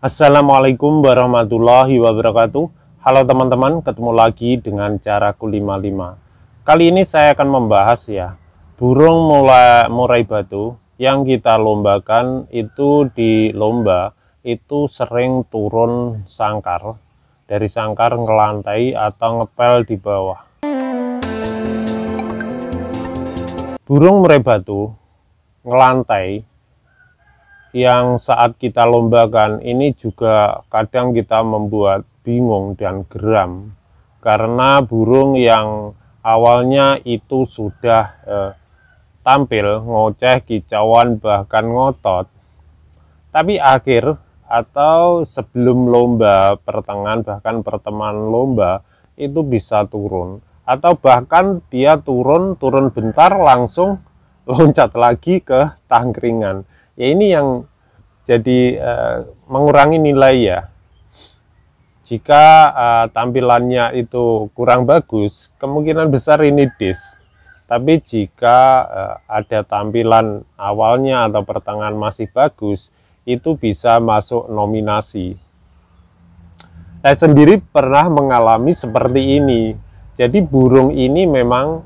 Assalamualaikum warahmatullahi wabarakatuh. Halo teman-teman, ketemu lagi dengan Caraku 55. Kali ini saya akan membahas burung murai batu yang kita lombakan itu di lomba itu sering turun sangkar, dari sangkar ngelantai atau ngepel di bawah. Burung murai batu ngelantai yang saat kita lombakan ini juga kadang kita membuat bingung dan geram, karena burung yang awalnya itu sudah tampil ngoceh, kicauan, bahkan ngotot, tapi akhir atau sebelum lomba, pertengahan, bahkan pertemuan lomba itu bisa turun, atau bahkan dia turun bentar langsung loncat lagi ke tangkringan. Ya ini yang jadi mengurangi nilai ya. Jika tampilannya itu kurang bagus, kemungkinan besar ini dis. Tapi jika ada tampilan awalnya atau pertengahan masih bagus, itu bisa masuk nominasi. Saya sendiri pernah mengalami seperti ini. Jadi burung ini memang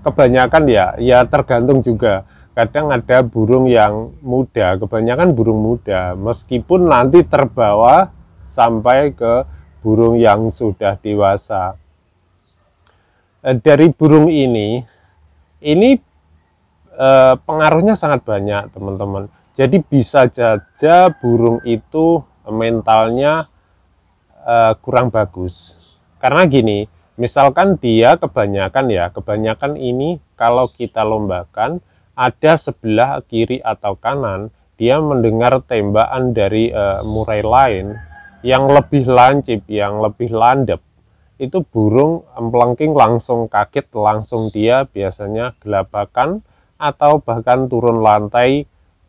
kebanyakan ya tergantung juga. Kadang ada burung yang muda, kebanyakan burung muda, meskipun nanti terbawa sampai ke burung yang sudah dewasa. Dari burung ini pengaruhnya sangat banyak teman-teman. Jadi bisa saja burung itu mentalnya kurang bagus. Karena gini, misalkan dia kebanyakan ini kalau kita lombakan, ada sebelah kiri atau kanan, dia mendengar tembakan dari murai lain yang lebih lancip, yang lebih landep. Itu burung emplengking langsung kaget, langsung dia biasanya gelabakan atau bahkan turun lantai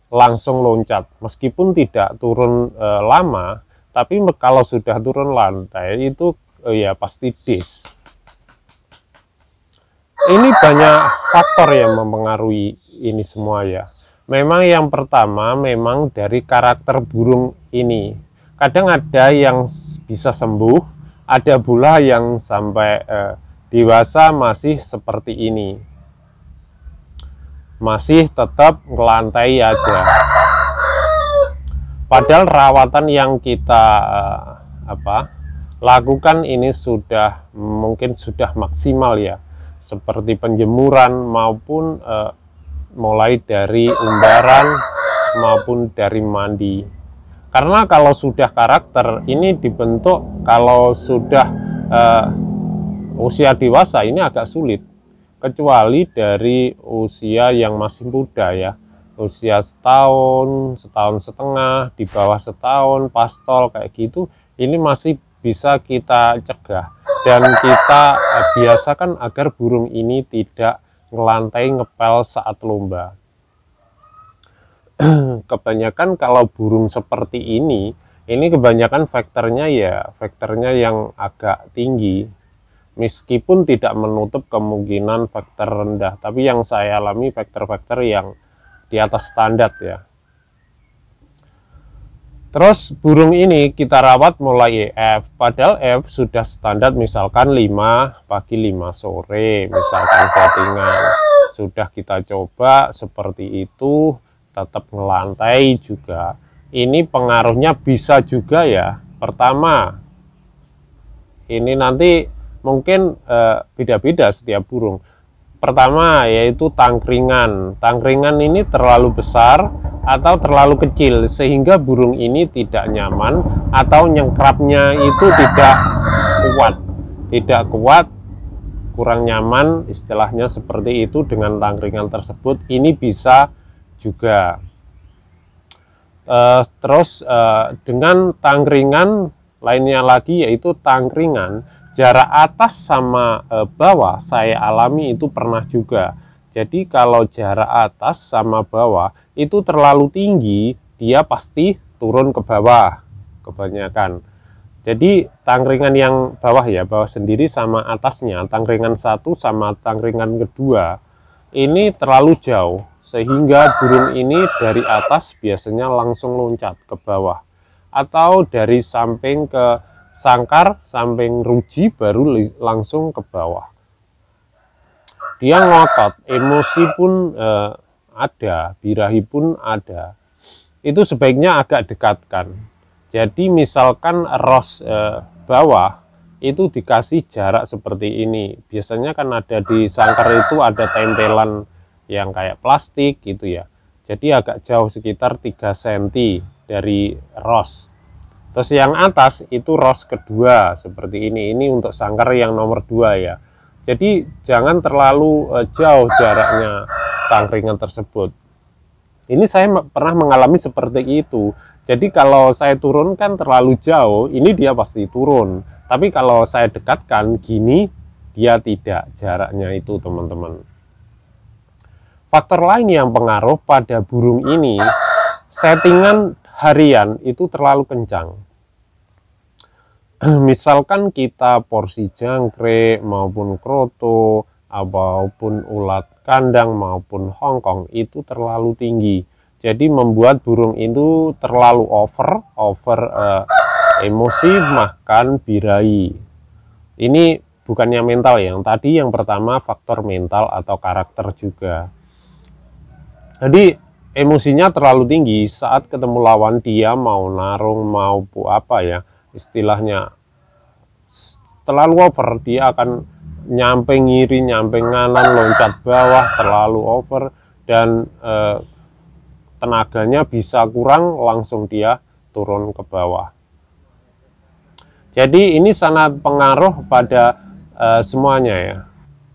langsung loncat. Meskipun tidak turun lama, tapi kalau sudah turun lantai itu ya pasti dis. Ini banyak faktor yang mempengaruhi ini semua ya. Memang yang pertama memang dari karakter burung ini. Kadang ada yang bisa sembuh, ada pula yang sampai dewasa masih seperti ini, masih tetap ngelantai aja. Padahal rawatan yang kita lakukan ini mungkin sudah maksimal ya, seperti penjemuran maupun mulai dari umbaran maupun dari mandi. Karena kalau sudah karakter ini dibentuk, kalau sudah usia dewasa ini agak sulit, kecuali dari usia yang masih muda ya, usia setahun setengah, di bawah setahun, pastol kayak gitu, ini masih bisa kita cegah dan kita biasakan agar burung ini tidak ngelantai ngepel saat lomba. Kebanyakan kalau burung seperti ini kebanyakan faktornya yang agak tinggi, meskipun tidak menutup kemungkinan faktor rendah, tapi yang saya alami faktor-faktor yang di atas standar ya. Terus burung ini kita rawat mulai F, padahal F sudah standar misalkan 5 pagi 5 sore, misalkan settingan. Sudah kita coba seperti itu, tetap ngelantai juga. Ini pengaruhnya bisa juga ya. Pertama, ini nanti mungkin beda-beda setiap burung. Pertama yaitu tangkringan. Tangkringan ini terlalu besar atau terlalu kecil sehingga burung ini tidak nyaman atau nyengkrapnya itu tidak kuat, kurang nyaman, istilahnya seperti itu dengan tangkringan tersebut. Ini bisa juga. Terus dengan tangkringan lainnya lagi yaitu tangkringan jarak atas sama bawah, saya alami itu pernah juga. Jadi kalau jarak atas sama bawah itu terlalu tinggi, dia pasti turun ke bawah kebanyakan. Jadi tangkringan yang bawah bawah sendiri sama atasnya, tangkringan satu sama tangkringan kedua ini terlalu jauh, sehingga burung ini dari atas biasanya langsung loncat ke bawah. atau dari samping ke sangkar, samping ruji baru langsung ke bawah. Dia ngotot, emosi pun ada, birahi pun ada. Itu sebaiknya agak dekatkan. Jadi misalkan ros bawah itu dikasih jarak seperti ini. Biasanya kan ada di sangkar itu ada tempelan yang kayak plastik gitu ya. Jadi agak jauh sekitar 3 cm dari ros. Terus yang atas itu ros kedua seperti ini. Ini untuk sangkar yang nomor 2 ya. Jadi jangan terlalu jauh jaraknya tangkringan tersebut. Ini saya pernah mengalami seperti itu. Jadi kalau saya turunkan terlalu jauh, ini dia pasti turun. Tapi kalau saya dekatkan gini, dia tidak jaraknya itu, teman-teman. Faktor lain yang pengaruh pada burung ini, settingan harian itu terlalu kencang. Misalkan kita porsi jangkrik maupun kroto, maupun ulat kandang maupun hongkong itu terlalu tinggi. Jadi membuat burung itu terlalu over emosi makan birahi. Ini bukannya mental ya, yang tadi yang pertama faktor mental atau karakter juga. Jadi emosinya terlalu tinggi saat ketemu lawan, dia mau narung mau apa ya istilahnya terlalu over, dia akan nyampe ngiri, nyampe nganan, loncat bawah, terlalu over, dan tenaganya bisa kurang, langsung dia turun ke bawah. Jadi ini sangat pengaruh pada semuanya ya.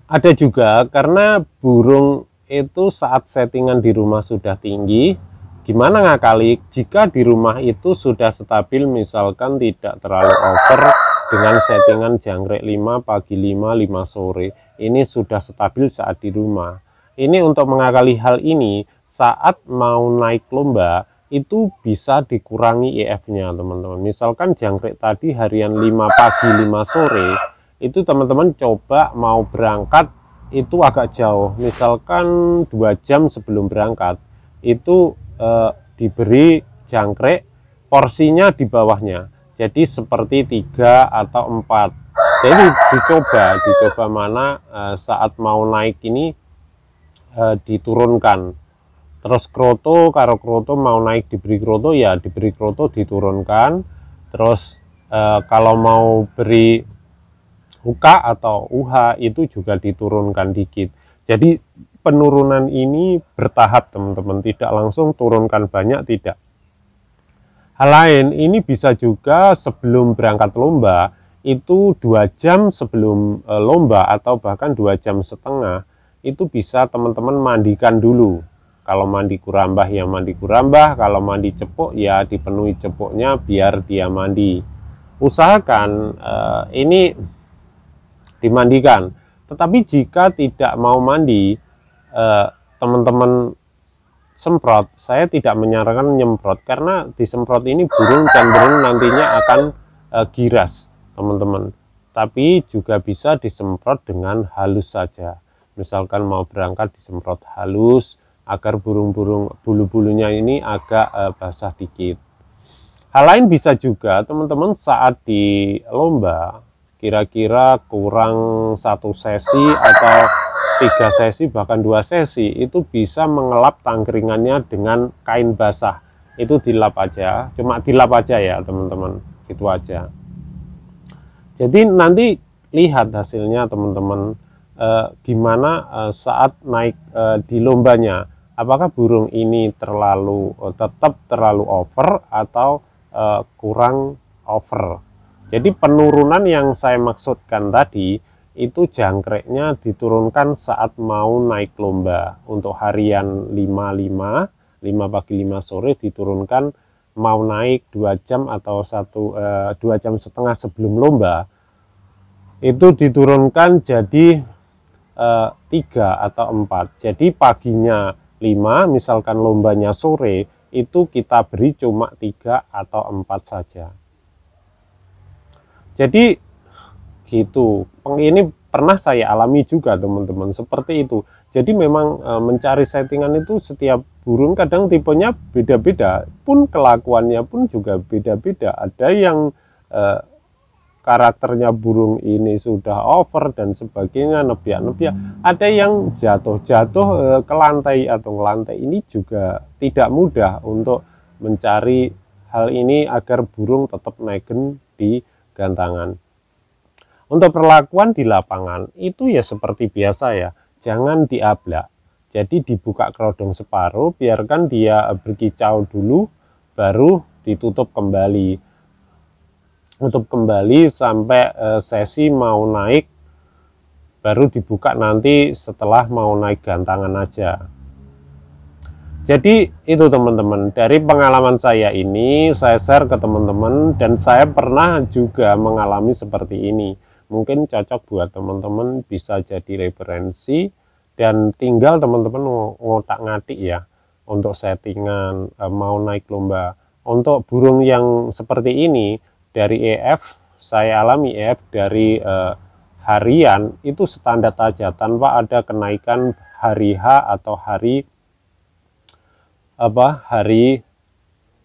Ada juga karena burung itu saat settingan di rumah sudah tinggi, gimana ngakali jika di rumah itu sudah stabil, misalkan tidak terlalu over dengan settingan jangkrik 5 pagi 5 sore, ini sudah stabil saat di rumah. Ini untuk mengakali hal ini, saat mau naik lomba itu bisa dikurangi EF-nya teman-teman. Misalkan jangkrik tadi harian 5 pagi 5 sore, itu teman-teman coba mau berangkat itu agak jauh, misalkan 2 jam sebelum berangkat itu diberi jangkrik porsinya di bawahnya, jadi seperti 3 atau 4. Jadi dicoba mana saat mau naik ini diturunkan. Terus kroto, karo kroto mau naik diberi kroto ya diberi kroto diturunkan. Terus kalau mau beri huka atau uha itu juga diturunkan dikit. Jadi penurunan ini bertahap teman-teman, tidak langsung turunkan banyak, tidak. Hal lain ini bisa juga sebelum berangkat lomba, itu 2 jam sebelum lomba atau bahkan 2 jam setengah, itu bisa teman-teman mandikan dulu. Kalau mandi kurambah ya mandi kurambah, kalau mandi cepuk ya dipenuhi cepuknya biar dia mandi. Usahakan ini dimandikan. Tetapi jika tidak mau mandi, teman-teman semprot, saya tidak menyarankan nyemprot, karena disemprot ini burung cenderung nantinya akan giras teman-teman. Tapi juga bisa disemprot dengan halus saja. Misalkan mau berangkat disemprot halus agar burung-burung bulu-bulunya ini agak basah dikit. Hal lain bisa juga teman-teman saat di lomba kira-kira kurang 1 sesi atau 3 sesi bahkan 2 sesi, itu bisa mengelap tangkringannya dengan kain basah. Itu dilap aja, cuma dilap aja ya teman-teman, gitu aja. Jadi nanti lihat hasilnya teman-teman, gimana saat naik di lombanya, apakah burung ini tetap terlalu over atau kurang over. Jadi penurunan yang saya maksudkan tadi itu jangkriknya diturunkan saat mau naik lomba. Untuk harian 5 pagi 5 sore diturunkan, mau naik 2 jam atau 2 jam setengah sebelum lomba itu diturunkan jadi 3 atau 4. Jadi paginya 5, misalkan lombanya sore, itu kita beri cuma 3 atau 4 saja. Jadi gitu, ini pernah saya alami juga teman-teman, seperti itu. Jadi memang mencari settingan itu setiap burung kadang tipenya beda-beda, pun kelakuannya pun juga beda-beda. Ada yang karakternya burung ini sudah over dan sebagainya, nebiak-nebiak. Ada yang jatuh-jatuh ke lantai atau ngelantai. Ini juga tidak mudah untuk mencari hal ini agar burung tetap negen di gantangan. Untuk perlakuan di lapangan itu ya seperti biasa ya, jangan diablak. Jadi dibuka kerodong separuh, biarkan dia berkicau dulu, baru ditutup kembali. Tutup kembali sampai sesi mau naik, baru dibuka nanti setelah mau naik gantangan aja. Jadi itu teman-teman, dari pengalaman saya ini saya share ke teman-teman, dan saya pernah juga mengalami seperti ini. Mungkin cocok buat teman-teman, bisa jadi referensi, dan tinggal teman-teman ngotak-ngatik ya untuk settingan mau naik lomba. Untuk burung yang seperti ini dari EF, saya alami EF dari harian itu standar aja, tanpa ada kenaikan hari H atau hari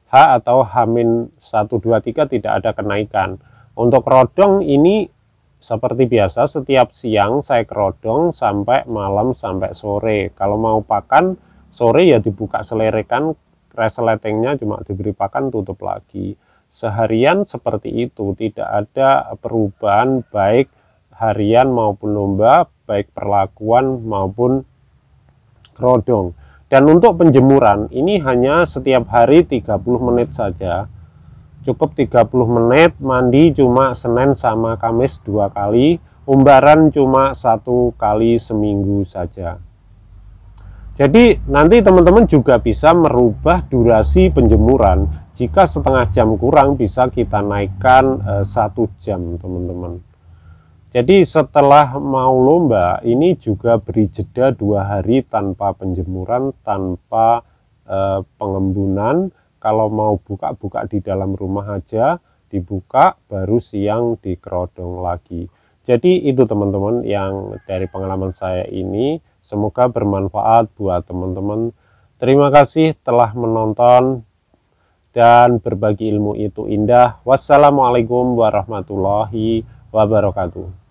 H atau H-1, 2, 3 tidak ada kenaikan. Untuk rodong ini seperti biasa, setiap siang saya kerodong sampai malam sampai sore. Kalau mau pakan sore ya dibuka selerekan, resletingnya cuma diberi pakan, tutup lagi. Seharian seperti itu, tidak ada perubahan baik harian maupun lomba, baik perlakuan maupun rodong. Dan untuk penjemuran ini hanya setiap hari 30 menit saja. Cukup 30 menit, mandi cuma Senin sama Kamis 2 kali, umbaran cuma 1 kali seminggu saja. Jadi nanti teman-teman juga bisa merubah durasi penjemuran. Jika setengah jam kurang, bisa kita naikkan 1 jam teman-teman. Jadi setelah mau lomba ini juga beri jeda 2 hari tanpa penjemuran, tanpa pengembunan. Kalau mau buka-buka di dalam rumah aja, dibuka, baru siang dikerodong lagi. Jadi itu teman-teman yang dari pengalaman saya ini, semoga bermanfaat buat teman-teman. Terima kasih telah menonton, dan berbagi ilmu itu indah. Wassalamualaikum warahmatullahi wabarakatuh.